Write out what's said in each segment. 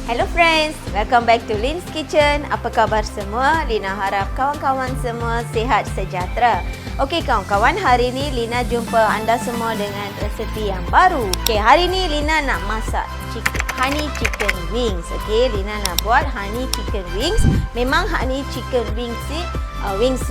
Hello friends, welcome back to Lin's Kitchen. Apa khabar semua? Lina harap kawan-kawan semua sihat sejahtera. Okey kawan-kawan, hari ni Lina jumpa anda semua dengan resepi yang baru. Okey, hari ni Lina nak masak honey chicken wings. Okey, Lina nak buat honey chicken wings. Memang honey chicken wings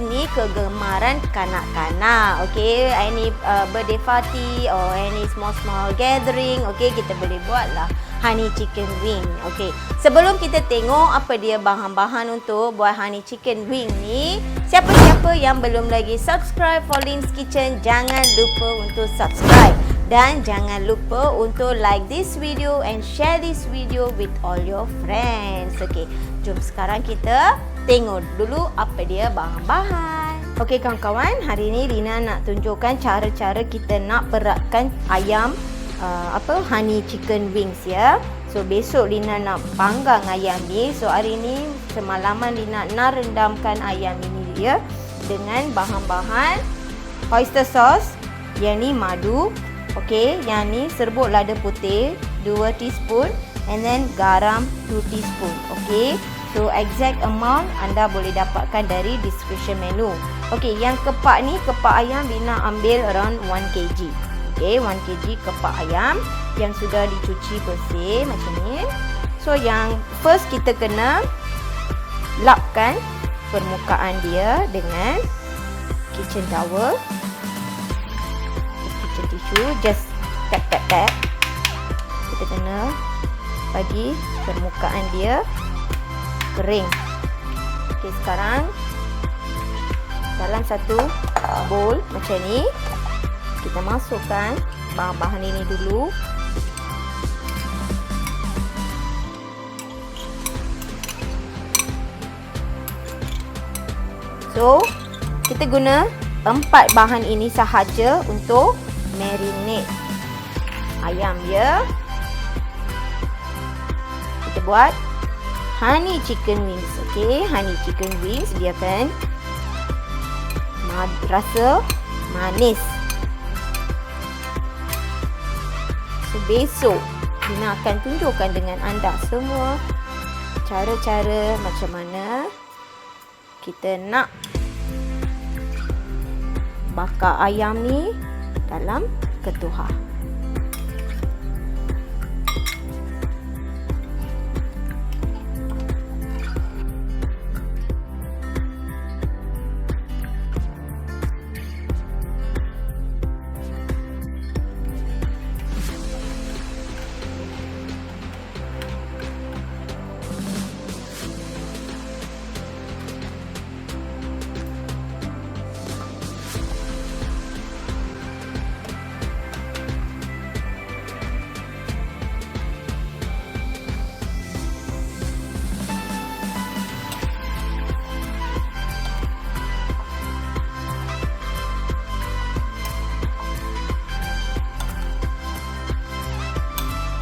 ni kegemaran kanak-kanak. Okey, any birthday party or any small gathering, okey, kita boleh buatlah honey chicken wing. Okey, sebelum kita tengok apa dia bahan-bahan untuk buat honey chicken wing ni, siapa-siapa yang belum lagi subscribe for Lin's Kitchen, jangan lupa untuk subscribe dan jangan lupa untuk like this video and share this video with all your friends. Okey, jom sekarang kita tengok dulu apa dia bahan-bahan. Okey kawan-kawan, hari ni Lina nak tunjukkan cara-cara kita nak beratkan ayam honey chicken wings ya. So besok Lina nak panggang ayam ni. So hari ni semalaman Lina nak rendamkan ayam ini dia dengan bahan-bahan oyster sauce, yang ni madu, okey, yang ni serbuk lada putih 2 teaspoon and then garam 2 teaspoon. Okey, so exact amount anda boleh dapatkan dari description menu. Okey, yang kepak ni, kepak ayam Lina ambil around 1 kg. Okey, 1 kg kepak ayam yang sudah dicuci bersih macam ni. So yang first kita kena lapkan permukaan dia dengan kitchen towel, kitchen tissue, just tap. Kita kena bagi permukaan dia kering. Okey, sekarang dalam satu bowl macam ni kita masukkan bahan-bahan ini dulu. So, kita guna 4 bahan ini sahaja untuk marinate ayam ya. Kita buat honey chicken wings. Okey, honey chicken wings dia akan rasa manis. So, besok Lina akan tunjukkan dengan anda semua cara-cara macam mana kita nak bakar ayam ni dalam ketuhar.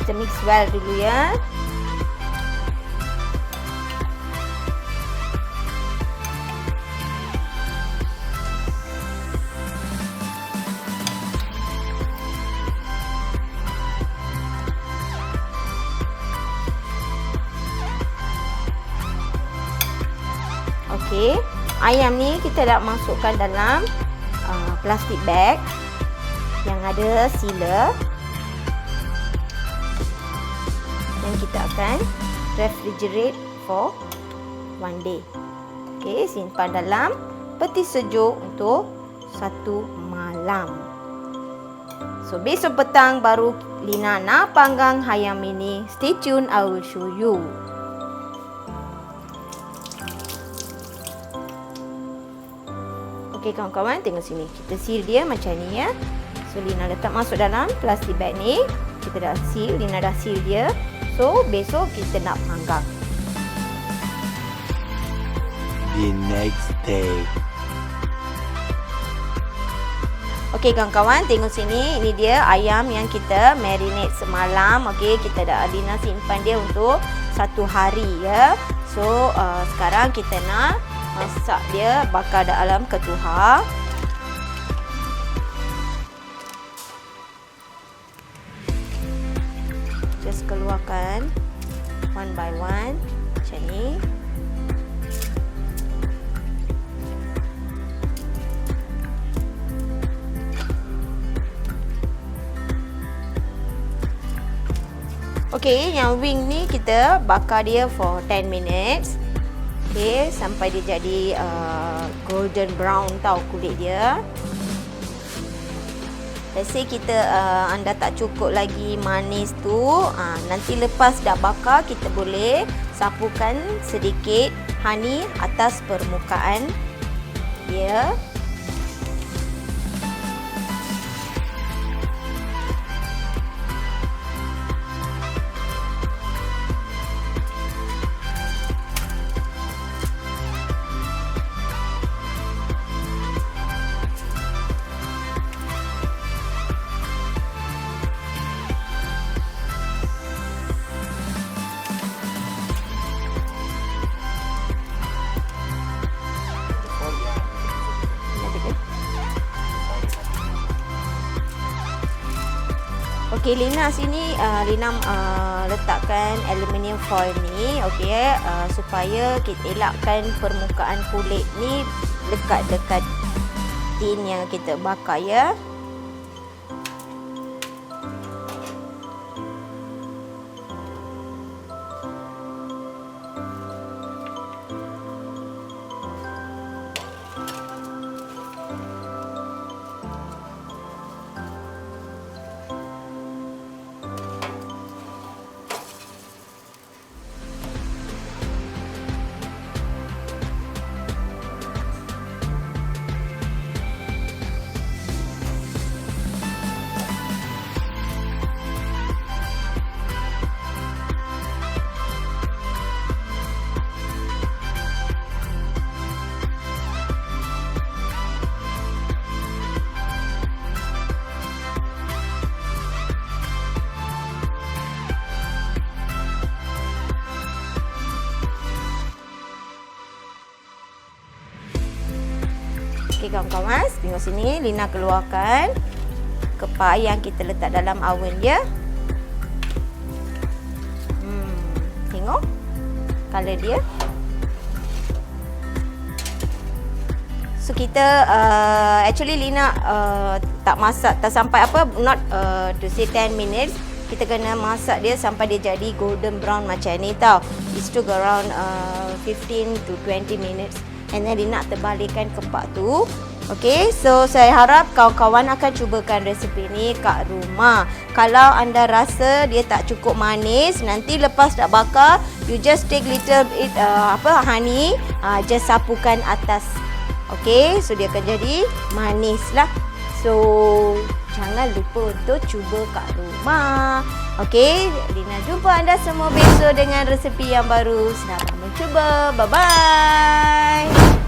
Kita mix well dulu ya. Okey, ayam ni kita nak masukkan dalam plastik bag yang ada sealer. Dan kita akan refrigerate for 1 day. Okey, simpan dalam peti sejuk untuk 1 malam. So besok petang baru Lina nak panggang ayam ini. Stay tune, I will show you. Okey kawan-kawan, tengok sini. Kita seal dia macam ni ya. So Lina letak masuk dalam plastik bag ni. Kita dah seal, Lina dah seal dia. So, besok kita nak panggang. The next day. Okey kawan-kawan, tengok sini. Ini dia ayam yang kita marinate semalam. Okey, kita dah Lina simpan dia untuk 1 hari ya. So, sekarang kita nak masak dia, bakar dalam ketuhar. Just keluarkan 1 one by one macam ni. Okey, yang wing ni kita bakar dia for 10 minutes. Okey, sampai dia jadi golden brown tau kulit dia. Let's say kita anda tak cukup lagi manis tu, nanti lepas dah bakar kita boleh sapukan sedikit honey atas permukaan dia. Okey, Lina sini Lina letakkan aluminium foil ni, okey, supaya kita elakkan permukaan kulit ni dekat-dekat tin yang kita bakar ya. Okey kawan-kawan, tengok sini Lina keluarkan kepak yang kita letak dalam oven dia. Tengok color dia. So kita actually Lina tak masak tak sampai not to say 10 minutes. Kita kena masak dia sampai dia jadi golden brown macam ni tau. It took around 15 to 20 minutes. And then Lina terbalikkan kepak tu. Okay, so saya harap kawan-kawan akan cubakan resepi ni kat rumah. Kalau anda rasa dia tak cukup manis, nanti lepas dah bakar, you just take little bit honey, just sapukan atas. Okay, so dia akan jadi manis lah. So jangan lupa untuk cuba kat rumah. Okay, Lina jumpa anda semua besok dengan resepi yang baru. Selamat mencuba. Bye-bye.